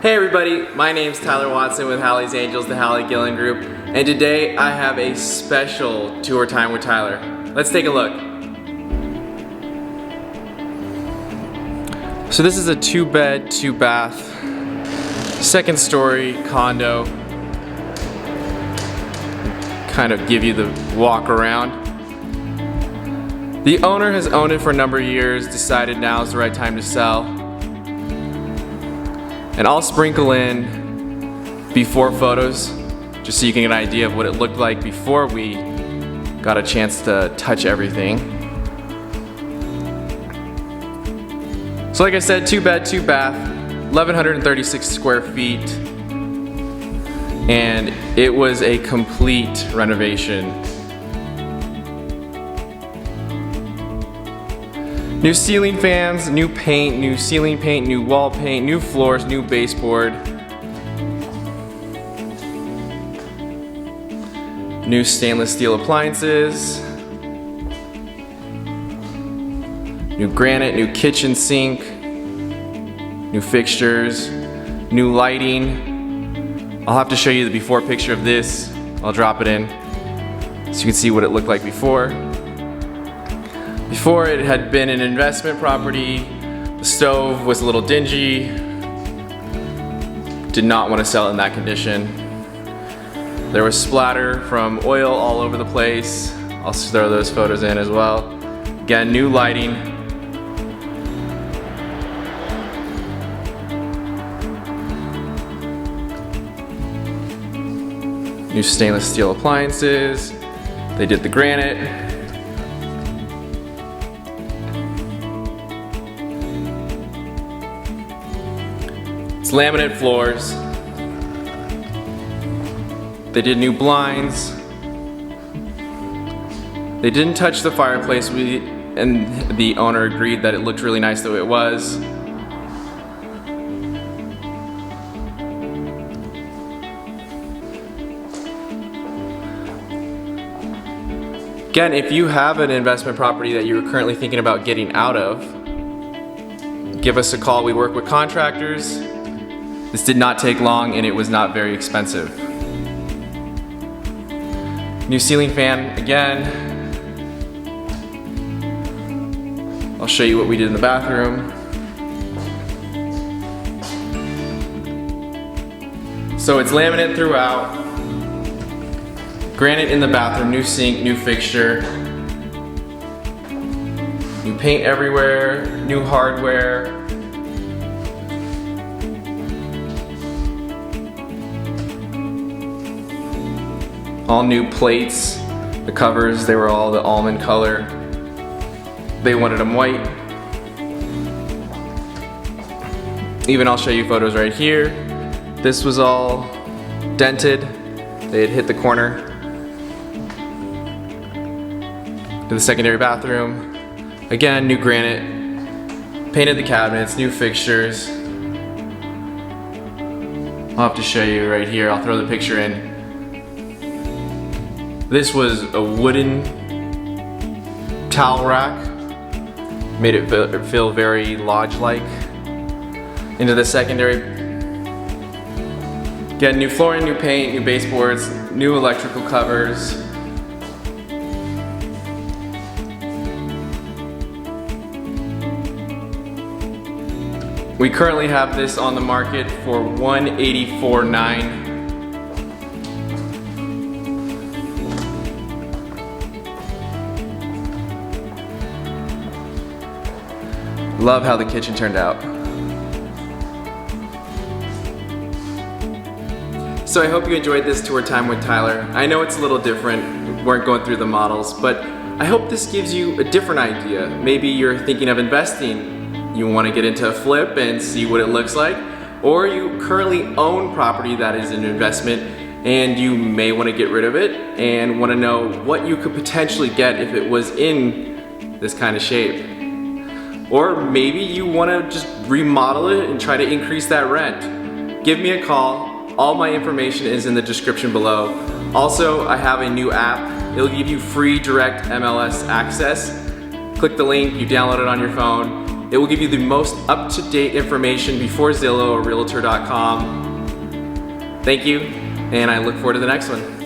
Hey everybody, my name's Tyler Watson with Hali's Angels, the Hali Gillin group, and today I have a special tour time with Tyler. Let's take a look. So this is a 2-bed, 2-bath, second story condo. Kind of give you the walk around. The owner has owned it for a number of years, decided now is the right time to sell. And I'll sprinkle in before photos, just so you can get an idea of what it looked like before we got a chance to touch everything. So like I said, 2-bed, 2-bath, 1,136 square feet. And it was a complete renovation. New ceiling fans, new paint, new ceiling paint, new wall paint, new floors, new baseboard. New stainless steel appliances. New granite, new kitchen sink. New fixtures, new lighting. I'll have to show you the before picture of this. I'll drop it in so you can see what it looked like before. Before, it had been an investment property. The stove was a little dingy. Did not want to sell it in that condition. There was splatter from oil all over the place. I'll throw those photos in as well. Again, new lighting. New stainless steel appliances. They did the granite. It's laminate floors. They did new blinds. They didn't touch the fireplace, and the owner agreed that it looked really nice the way it was. Again, if you have an investment property that you're currently thinking about getting out of, give us a call. We work with contractors. This did not take long and it was not very expensive. New ceiling fan again. I'll show you what we did in the bathroom. So it's laminate throughout. Granite in the bathroom, new sink, new fixture. New paint everywhere, new hardware. All new plates, the covers, they were all the almond color. They wanted them white. Even I'll show you photos right here. This was all dented. They had hit the corner. To the secondary bathroom. Again, new granite. Painted the cabinets, new fixtures. I'll have to show you right here. I'll throw the picture in. This was a wooden towel rack. Made it feel very lodge-like. Into the secondary. Again, new flooring, new paint, new baseboards, new electrical covers. We currently have this on the market for $184,900. Love how the kitchen turned out. So I hope you enjoyed this tour time with Tyler. I know it's a little different, we weren't going through the models, but I hope this gives you a different idea. Maybe you're thinking of investing. You want to get into a flip and see what it looks like, or you currently own property that is an investment and you may want to get rid of it and want to know what you could potentially get if it was in this kind of shape. Or maybe you want to just remodel it and try to increase that rent. Give me a call. All my information is in the description below. Also, I have a new app. It'll give you free direct MLS access. Click the link, you download it on your phone. It will give you the most up-to-date information before Zillow or Realtor.com. Thank you, and I look forward to the next one.